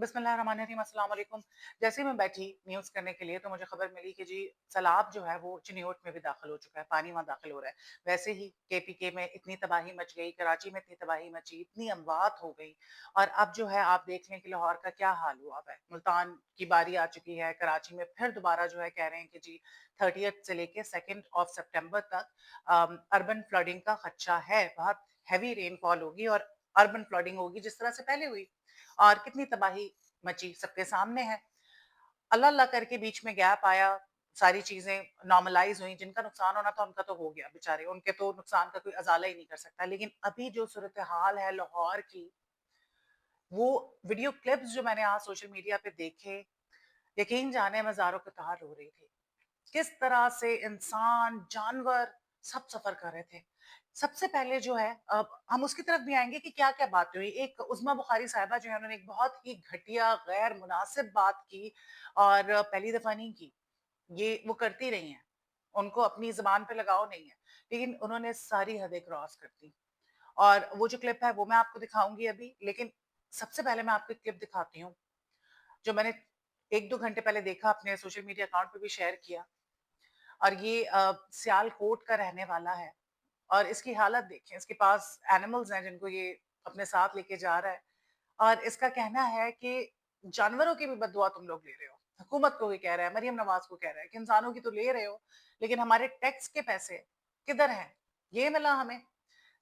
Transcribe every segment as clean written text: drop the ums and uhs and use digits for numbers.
बिस्मिल्लाहिर्रहमानिर्रहीम, अस्सलाम वालेकुम। जैसे ही मैं बैठी न्यूज़ करने के लिए तो मुझे खबर मिली कि जी सैलाब जो है वो चिन्योट में भी दाखिल हो चुका है, पानी वहाँ दाखिल हो रहा है। वैसे ही केपीके में इतनी तबाही मच गई, कराची में इतनी तबाही मची, इतनी अमवात हो गई और अब जो है आप देख लें कि लाहौर का क्या हाल हुआ हुआ है। मुल्तान की बारी आ चुकी है, कराची में फिर दोबारा जो है कह रहे हैं कि जी 30th से लेके 2nd ऑफ सितंबर तक अर्बन फ्लडिंग का खदशा है। बहुत हेवी रेनफॉल होगी और अर्बन फ्लडिंग होगी जिस तरह से पहले हुई और कितनी तबाही मची सबके सामने है। अल्लाह अल्लाह करके बीच में गैप आया, सारी चीज़ें नॉर्मलाइज़ हुई, जिनका नुकसान होना था उनका तो हो गया बेचारे, उनके तो नुकसान का कोई अज़ाला ही नहीं कर सकता। लेकिन अभी जो सूरत-ए-हाल है लाहौर की, वो वीडियो क्लिप्स जो मैंने आज सोशल मीडिया पे देखे, यकीन जाने मैं ज़ारों को तार रो रही थी। किस तरह से इंसान, जानवर सब सफ़र कर रहे थे। सबसे पहले जो है हम उसकी तरफ भी आएँगे कि क्या-क्या बातें हुई। एक उज़्मा बुख़ारी साहिबा जो है उन्होंने एक बहुत ही घटिया, गैर मुनासिब बात की और पहली दफ़ा नहीं की। ये वो करती रही हैं। उनको अपनी ज़ुबान पे लगाव नहीं है। लेकिन उन्होंने सारी हदें क्रॉस कर दी। और वो जो क्लिप है वो मैं आपको दिखाऊँगी अभी। लेकिन सबसे पहले मैं आपको एक क्लिप दिखाती हूँ, जो मैंने 1-2 घंटे पहले देखा, अपने सोशल मीडिया अकाउंट पे भी शेयर किया। और ये सियालकोट का रहने वाला है और इसकी हालत देखें, इसके पास एनिमल्स हैं जिनको ये अपने साथ लेके जा रहा है और इसका कहना है कि जानवरों की भी बददुआ तुम लोग ले रहे हो। हुकूमत को ये कह रहा है, मरियम नवाज को कह रहा है कि इंसानों की तो ले रहे हो, लेकिन हमारे टैक्स के पैसे किधर हैं? ये मिला हमें।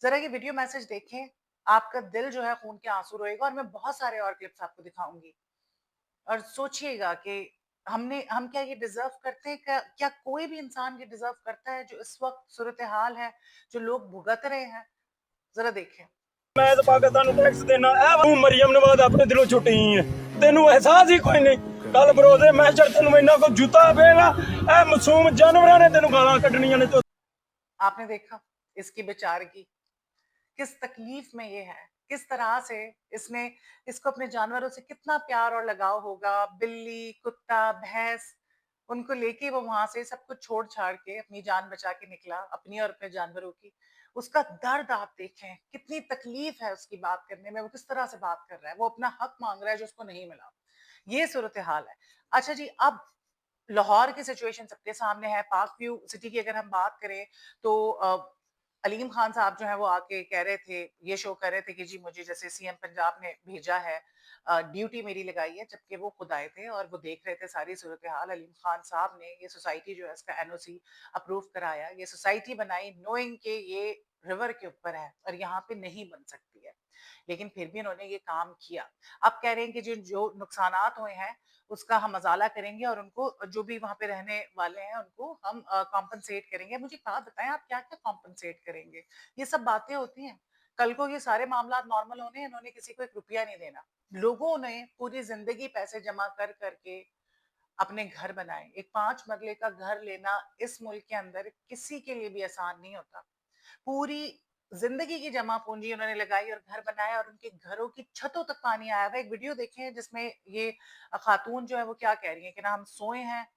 ज़रा ये वीडियो मैसेज देखें, आपका दिल जो है खून के आंसू रोएगा और मैं बहुत सारे और क्लिप्स आपको दिखाऊँगी। और सोचिएगा कि हम क्या ये डिज़र्व करते हैं? क्या क्या कोई भी इंसान ये डिज़र्व करता है जो इस वक़्त सूरत-ए-हाल है, जो लोग भुगत रहे हैं? ज़रा देखें। मैं तो पाकिस्तान ਨੂੰ टैक्स देना ए तू मरियम नवाज अपने दिलों छुट्टी है तेनू एहसास ही कोई नहीं कल बरोदे मैचर तेनू इन्ना को जूता पेगा ए मासूम जानवरां ने तेनू गालां कढनियां ने आपने देखा इसकी बेचारगी, किस तकलीफ में ये है, किस तरह से इसने इसको अपने जानवरों से कितना प्यार और लगाव होगा, बिल्ली, कुत्ता, भैंस, उनको लेके वो वहां से सब कुछ छोड़ छाड़ के अपनी जान बचा के निकला, अपनी और अपने जानवरों की। उसका दर्द आप देखें, कितनी तकलीफ है उसकी बात करने में, वो किस तरह से बात कर रहा है, वो अपना हक मांग रहा है जो उसको नहीं मिला। ये सूरत हाल है। अच्छा जी, अब लाहौर की सिचुएशन सबके सामने है। पार्क व्यू सिटी की अगर हम बात करें तो अलीम खान साहब जो है वो आके कह रहे थे, ये शो कर रहे थे कि जी मुझे जैसे सीएम पंजाब ने भेजा है, ड्यूटी मेरी लगाई है, जबकि वो खुद आए थे और वो देख रहे थे सारी सूरत हाल। अलीम खान साहब ने ये सोसाइटी जो है इसका एनओसी अप्रूव कराया, ये सोसाइटी बनाई नोइंग के ये रिवर के ऊपर है और यहाँ पे नहीं बन सकती है, लेकिन फिर भी उन्होंने ये काम किया। अब कह रहे हैं कि जो जो नुकसानात हुए हैं उसका हम अज़ाला करेंगे और उनको जो भी वहाँ पे रहने वाले हैं उनको हम कॉम्पेंसेट करेंगे। मुझे एक बात बताएं, आप क्या-क्या कॉम्पेंसेट करेंगे? ये सब बातें होती हैं। कल को ये सारे मामलात नॉर्मल होने हैं, इन्होंने किसी को 1 रुपया नहीं देना। लोगों ने पूरी ज़िंदगी पैसे जमा कर कर के अपने घर बनाए। एक 5 मरले का घर लेना इस मुल्क के अंदर किसी के लिए भी आसान नहीं होता। पूरी जिंदगी की जमा पूंजी उन्होंने लगाई और घर बनाया और उनके घरों की छतों तक पानी आया हुआ है। एक वीडियो देखें जिसमें ये खातून जो है वो क्या कह रही है कि ना हम सोए हैं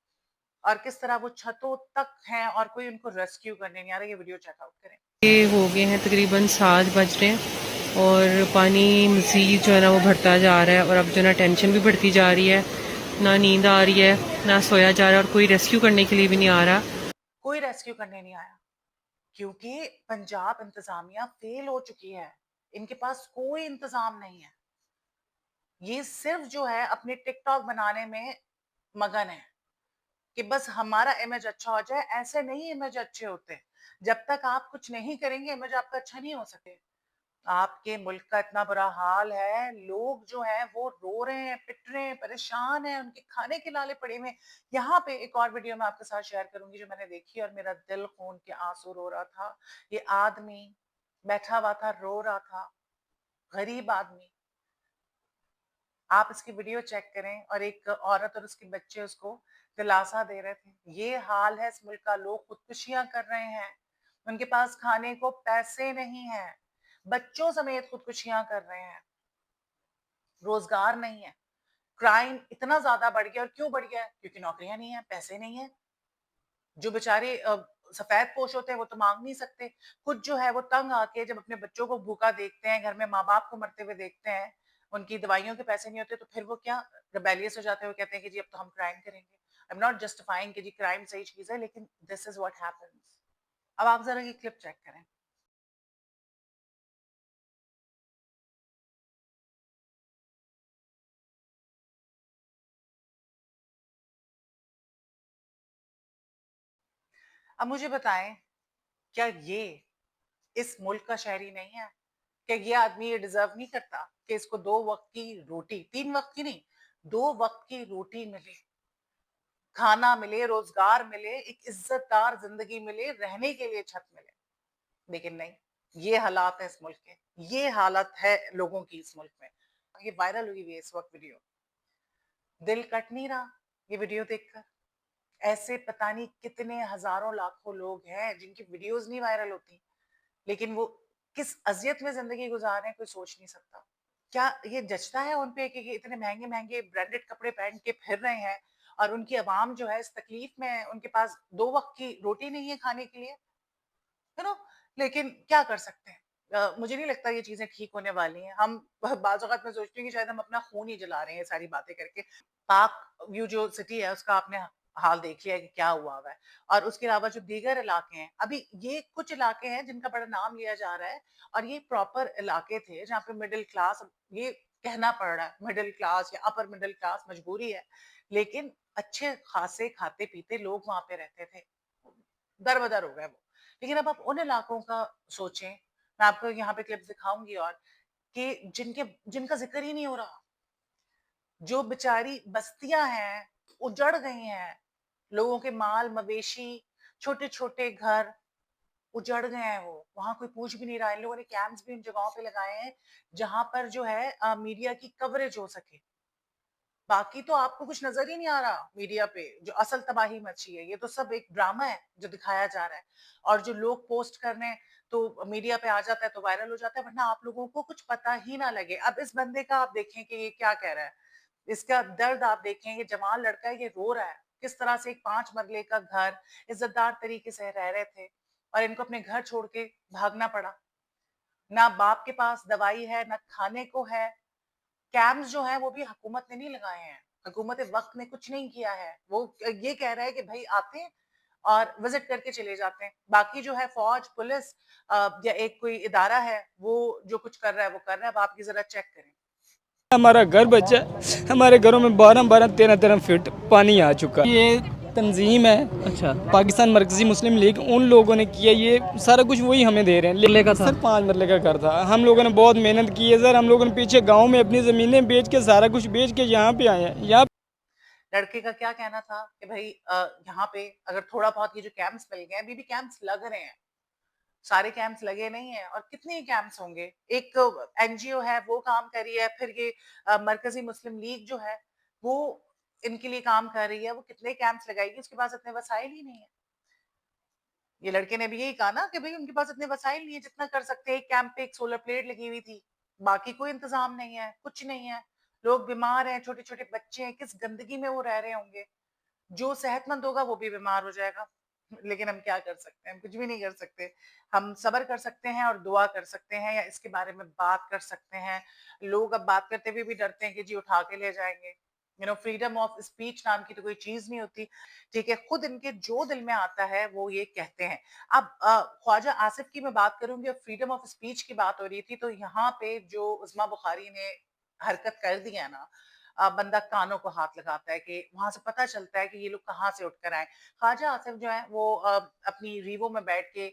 और किस तरह वो छतों तक हैं और कोई उनको रेस्क्यू करने नहीं आ रहा। ये वीडियो चेकआउट करें। ये हो गए हैं तकरीबन 7 बज रहे हैं और पानी मज़ीद जो है ना वो बढ़ता जा रहा है और अब जो है ना टेंशन भी बढ़ती जा रही है, ना नींद आ रही है, ना सोया जा रहा है और कोई रेस्क्यू करने के लिए भी नहीं आ रहा। कोई रेस्क्यू करने नहीं आया क्योंकि पंजाब इंतजामिया फेल हो चुकी है। इनके पास कोई इंतजाम नहीं है। ये सिर्फ जो है अपने टिकटॉक बनाने में मगन है कि बस हमारा इमेज अच्छा हो जाए। ऐसे नहीं इमेज अच्छे होते। जब तक आप कुछ नहीं करेंगे इमेज आपका अच्छा नहीं हो सके। आपके मुल्क का इतना बुरा हाल है, लोग जो हैं वो रो रहे हैं, पिट रहे हैं, परेशान हैं, उनके खाने के लाले पड़े हुए हैं। यहाँ पे एक और वीडियो मैं आपके साथ शेयर करूंगी जो मैंने देखी और मेरा दिल खून के आंसू रो रहा था। ये आदमी बैठा हुआ था, रो रहा था, गरीब आदमी। आप इसकी वीडियो चेक करें और एक औरत और उसके बच्चे उसको दिलासा दे रहे थे। ये हाल है इस मुल्क का। लोग खुदकुशियां कर रहे हैं, उनके पास खाने को पैसे नहीं है, बच्चों समेत खुदकुशियां कर रहे हैं, रोजगार नहीं है, क्राइम इतना ज्यादा बढ़ गया। और क्यों बढ़ गया है? क्योंकि नौकरियां नहीं है, पैसे नहीं है। जो बेचारे सफेद पोश होते हैं वो तो मांग नहीं सकते। खुद जो है वो तंग आके जब अपने बच्चों को भूखा देखते हैं, घर में माँ बाप को मरते हुए देखते हैं, उनकी दवाइयों के पैसे नहीं होते तो फिर वो क्या रिबेलियस हो जाते हैं, वो कहते हैं कि जी अब तो हम क्राइम करेंगे। आई एम नॉट जस्टिफाइंग कि जी क्राइम सही चीज है, लेकिन दिस इज व्हाट हैपेंस। अब आप जरा ये क्लिप चेक करें। अब मुझे बताएं, क्या ये इस मुल्क का शहरी नहीं है? क्या ये आदमी ये डिजर्व नहीं करता कि इसको 2 वक्त की रोटी, 3 वक्त की नहीं, 2 वक्त की रोटी मिले, खाना मिले, रोजगार मिले, एक इज्जतदार जिंदगी मिले, रहने के लिए छत मिले? लेकिन नहीं, ये हालात है इस मुल्क के, ये हालत है लोगों की इस मुल्क में। ये वायरल हुई हुई है इस वक्त वीडियो, दिल कट नहीं रहा ये वीडियो देखकर। ऐसे पता नहीं कितने हजारों लाखों लोग हैं जिनकी वीडियोस नहीं वायरल होती, लेकिन वो किस अजियत में जिंदगी गुजार रहे हैं कोई सोच नहीं सकता। क्या ये जचता है उन पे कि ये इतने महंगे महंगे ब्रांडेड कपड़े पहन के फिर रहे हैं और उनकी आवाम जो है इस तकलीफ में है, उनके पास 2 वक्त की रोटी नहीं है खाने के लिए, यू नो। लेकिन क्या कर सकते हैं? मुझे नहीं लगता ये चीजें ठीक होने वाली हैं। हम बाज़ औक़ात मैं सोचती हूँ कि शायद हम अपना खून ही जला रहे हैं ये सारी बातें करके। पाक व्यू जो सिटी है उसका आपने हाल देख लिया है कि क्या हुआ है। और उसके अलावा जो दीगर इलाके हैं, अभी ये कुछ इलाके हैं जिनका बड़ा नाम लिया जा रहा है और ये प्रॉपर इलाके थे जहाँ पे मिडिल क्लास, ये कहना पड़ रहा है मिडिल क्लास या अपर मिडिल क्लास मजबूरी है, लेकिन अच्छे खासे खाते पीते लोग वहां पे रहते थे, दर बदर हो गए वो। लेकिन अब आप उन इलाकों का सोचें, मैं आपको यहाँ पे क्लिप्स दिखाऊंगी और कि जिनका जिक्र ही नहीं हो रहा, जो बेचारी बस्तियां हैं उजड़ गई हैं, लोगों के माल मवेशी, छोटे छोटे घर उजड़ गए हैं, वो वहां कोई पूछ भी नहीं रहा। इन लोगों ने कैंप्स भी उन जगहों पे लगाए हैं जहां पर जो है मीडिया की कवरेज हो सके। बाकी तो आपको कुछ नजर ही नहीं आ रहा मीडिया पे, जो असल तबाही मची है ये तो सब एक ड्रामा है जो दिखाया जा रहा है। और जो लोग पोस्ट कर रहे हैं तो मीडिया पे आ जाता है तो वायरल हो जाता है, वरना आप लोगों को कुछ पता ही ना लगे। अब इस बंदे का आप देखें कि ये क्या कह रहा है, इसका दर्द आप देखें, ये जवान लड़का है, ये रो रहा है किस तरह से एक 5 मरले का घर इज्जतदार तरीके से रह रहे थे और इनको अपने घर छोड़ के भागना पड़ा। ना बाप के पास दवाई है, ना खाने को है। कैंप्स जो है वो भी हुकूमत ने नहीं लगाए हैं, हुकूमत वक्त ने कुछ नहीं किया है। वो ये कह रहा है कि भाई आते हैं और विजिट करके चले जाते हैं। बाकी जो है फौज पुलिस या एक कोई इदारा है वो जो कुछ कर रहा है वो कर रहा है। अब आप ये जरा चेक करें। हमारा घर बचा है, हमारे घरों में 12-12, 13-13 फीट पानी आ चुका है। ये तंजीम है, अच्छा, पाकिस्तान मरकजी मुस्लिम लीग, उन लोगों ने किया। ये सारा कुछ वही हमें दे रहे हैं। मरले का था? सर 5 मरले का घर था। हम लोगों ने बहुत मेहनत की है सर। हम लोगों ने पीछे गांव में अपनी ज़मीनें बेच के, सारा कुछ बेच के यहाँ पे आए हैं। यहाँ लड़के का क्या कहना था कि भाई यहाँ पे अगर थोड़ा बहुत ये जो कैंप्स मिल गए, अभी भी कैंप्स लग रहे हैं, सारे कैंप्स लगे नहीं है। और कितने कैंप्स होंगे, एक एनजीओ है वो काम कर रही है, फिर ये मरकजी मुस्लिम लीग जो है वो इनके लिए काम कर रही है, वो कितने कैंप्स लगाएगी, उसके पास इतने वसाइल ही नहीं है। ये लड़के ने भी यही कहा ना कि भाई उनके पास इतने वसाइल नहीं है, जितना कर सकते हैं। एक कैंप पे एक सोलर प्लेट लगी हुई थी, बाकी कोई इंतजाम नहीं है, कुछ नहीं है। लोग बीमार हैं, छोटे छोटे बच्चे हैं, किस गंदगी में वो रह रहे होंगे। जो सेहतमंद होगा वो भी बीमार हो जाएगा। लेकिन हम क्या कर सकते हैं? हम कुछ भी नहीं कर सकते। हम सब्र कर सकते हैं और दुआ कर सकते हैं या इसके बारे में बात कर सकते हैं। लोग अब बात करते हुए भी डरते हैं कि जी उठा के ले जाएंगे। फ्रीडम ऑफ स्पीच नाम की तो कोई चीज नहीं होती। ठीक है, खुद इनके जो दिल में आता है वो ये कहते हैं। अब ख्वाजा आसिफ की मैं बात करूंगी और फ्रीडम ऑफ स्पीच की बात हो रही थी, तो यहाँ पे जो उस्मा बुखारी ने हरकत कर दी है ना, बंदा कानों को हाथ लगाता है कि वहां से पता चलता है कि ये लोग कहाँ से उठकर आए। ख्वाजा आसिफ जो है वो अपनी रीवो में बैठ के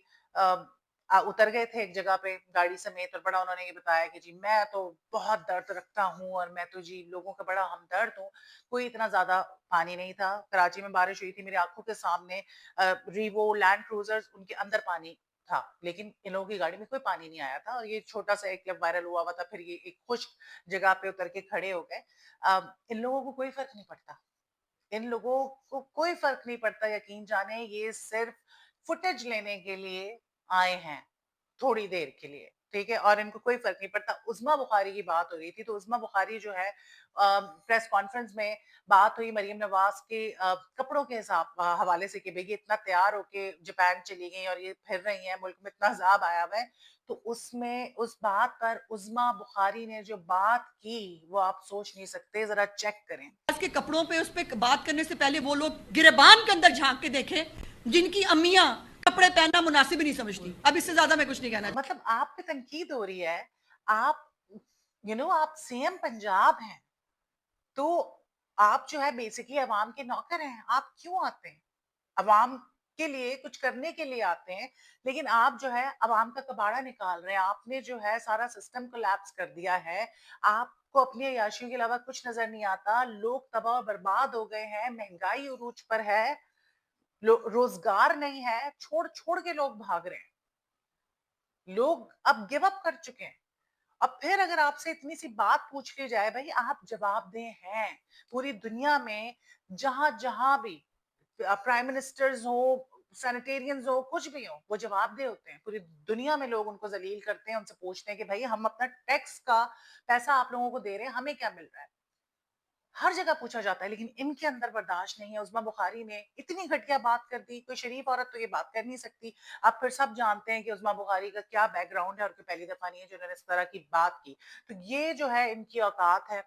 उतर गए थे एक जगह पे गाड़ी समेत, और बड़ा उन्होंने ये बताया कि जी मैं तो बहुत दर्द रखता हूँ और मैं तो जी लोगों का बड़ा हमदर्द हूँ। कोई इतना ज्यादा पानी नहीं था। कराची में बारिश हुई थी, मेरी आंखों के सामने रीवो लैंड क्रूजर्स उनके अंदर पानी था, लेकिन इन लोगों की गाड़ी में कोई पानी नहीं आया था। और ये छोटा सा एक क्लिप वायरल हुआ था, फिर ये एक खुश्क जगह पे उतर के खड़े हो गए। इन लोगों को कोई फर्क नहीं पड़ता, इन लोगों को कोई फर्क नहीं पड़ता। यकीन जाने ये सिर्फ फुटेज लेने के लिए आए हैं, थोड़ी देर के लिए, ठीक है। और इनको कोई फर्क नहीं पड़ता। उस्मा बुखारी की बात हो रही थी, तो उस्मा बुखारी जो है प्रेस कॉन्फ्रेंस में बात हुई मरियम नवाज के कपड़ों के हिसाब हवाले से कि भाई ये इतना तैयार होके जापान चली गई और ये फिर रही हैं, मुल्क में इतना अजाब आया हुआ है, तो उसमें उस बात पर उज़्मा बुखारी ने जो बात की, वो आप सोच नहीं सकते, ज़रा चेक करें। के कपड़ों पे उस पे बात करने से पहले वो लोग गिरेबान के अंदर झांक के देखें, जिनकी अम्मियां कपड़े पहनना मुनासिब ही नहीं समझती। अब इससे ज्यादा मैं कुछ नहीं कहना। मतलब आप पे तनकीद हो रही है, आप आप सीएम पंजाब हैं, तो आप जो है बेसिकली अवाम के नौकर हैं, आप क्यों आते हैं? अवाम के लिए कुछ करने के लिए आते हैं, लेकिन आप जो है अवाम का कबाड़ा निकाल रहे हैं। आपने जो है सारा सिस्टम कोलैप्स कर दिया है। आपको अपनी अय्याशियों के अलावा कुछ नज़र नहीं आता। लोग तबाह और बर्बाद हो गए हैं, महँगाई उरूज पर है, लो रोज़गार नहीं है, छोड़-छोड़ के लोग भाग रहे हैं। लोग अब गिव अप कर चुके हैं। अब फिर अगर आपसे इतनी सी बात पूछ ली जाए, भई आप जवाबदेह हैं। पूरी दुनिया में जहाँ-जहाँ भी प्राइम मिनिस्टर्स हो, सैनिटेरियंस हो, कुछ भी हो, वो जवाबदेह होते हैं। पूरी दुनिया में लोग उनको ज़लील करते हैं, उनसे पूछते हैं कि भई हम अपना टैक्स का पैसा आप लोगों को दे रहे हैं, हमें क्या मिल रहा है? हर जगह पूछा जाता है, लेकिन इनके अंदर बर्दाश्त नहीं है। उज़्मा बुखारी ने इतनी घटिया बात कर दी, कोई शरीफ औरत तो ये बात कर नहीं सकती। अब फिर सब जानते हैं कि उज़्मा बुखारी का क्या बैकग्राउंड है और कोई पहली दफ़ा नहीं है जिन्होंने इस तरह की बात की। तो ये जो है इनकी औकात है,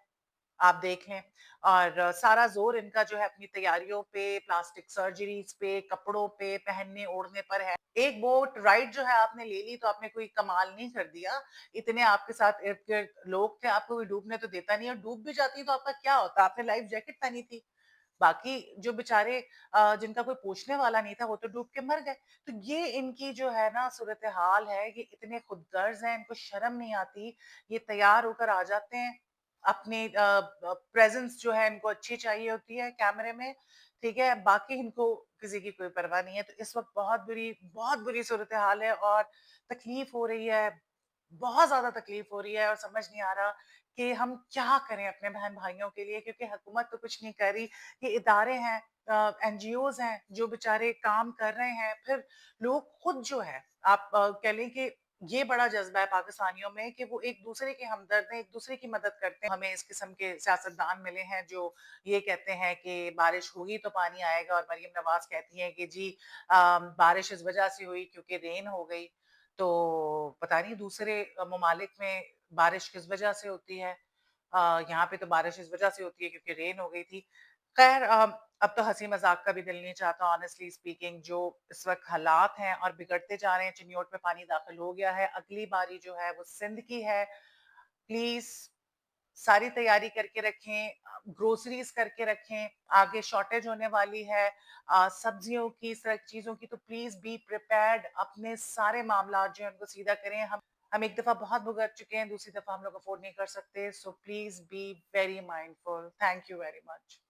आप देख लें। और सारा ज़ोर इनका जो है अपनी तैयारियों पे, प्लास्टिक सर्जरीज़ पे, कपड़ों पे, पहनने-ओढ़ने पर है। एक बोट राइड जो है आपने ले ली तो आपने कोई कमाल नहीं कर दिया। इतने आपके साथ इर्द-गिर्द लोग थे, आपको कोई डूबने तो देता नहीं, और डूब भी जाती तो आपका क्या होता? आपने लाइफ जैकेट पहनी थी। बाकी जो बेचारे जिनका कोई पूछने वाला नहीं था, वो तो डूब के मर गए। तो ये इनकी जो है ना सूरत-ए-हाल है, ये इतने खुदगर्ज़ हैं, इनको शर्म नहीं आती। ये तैयार होकर आ जाते हैं, अपनी प्रेज़ेंस जो है इनको अच्छी चाहिए होती है कैमरे में, ठीक है? बाकी इनको किसी की कोई परवाह नहीं है। तो इस वक़्त बहुत बुरी सूरत-ए-हाल है और तकलीफ़ हो रही है, बहुत ज़्यादा तकलीफ़ हो रही है और समझ नहीं आ रहा कि हम क्या करें अपने बहन-भाइयों के लिए, क्योंकि हुकूमत तो कुछ नहीं कर रही। ये इदारे हैं, एनजीओज़ हैं जो बेचारे काम कर रहे हैं। फिर लोग खुद जो है, आप कह लें कि ये बड़ा जज़्बा है पाकिस्तानियों में कि वो एक-दूसरे के हमदर्द हैं, एक-दूसरे की मदद करते हैं। हमें इस किस्म के सियासतदान मिले हैं जो ये कहते हैं कि बारिश होगी तो पानी आएगा, और मरियम नवाज़ कहती हैं कि जी बारिश इस वजह से हुई क्योंकि रेन हो गई। तो पता नहीं दूसरे ममालिक में बारिश किस वजह से होती है। यहाँ पे तो बारिश इस वजह से होती है क्योंकि रेन हो गई थी। खैर अब तो हँसी मज़ाक का भी दिल नहीं चाहता, ऑनेस्टली स्पीकिंग। जो इस वक़्त हालात हैं और बिगड़ते जा रहे हैं, चिन्योट में पानी दाखिल हो गया है, अगली बारी जो है वो सिंध की है। प्लीज़ सारी तैयारी करके रखें, ग्रोसरीज़ करके रखें, आगे शॉर्टेज होने वाली है सब्जियों की, इस तरह की चीज़ों की। तो प्लीज़ बी प्रिपेयर्ड, अपने सारे मामलात जो हैं उनको सीधा करें। हम एक दफ़ा बहुत भुगत चुके हैं, दूसरी दफ़ा हम लोग अफ़ोर्ड नहीं कर सकते। So please be very mindful. Thank you very much.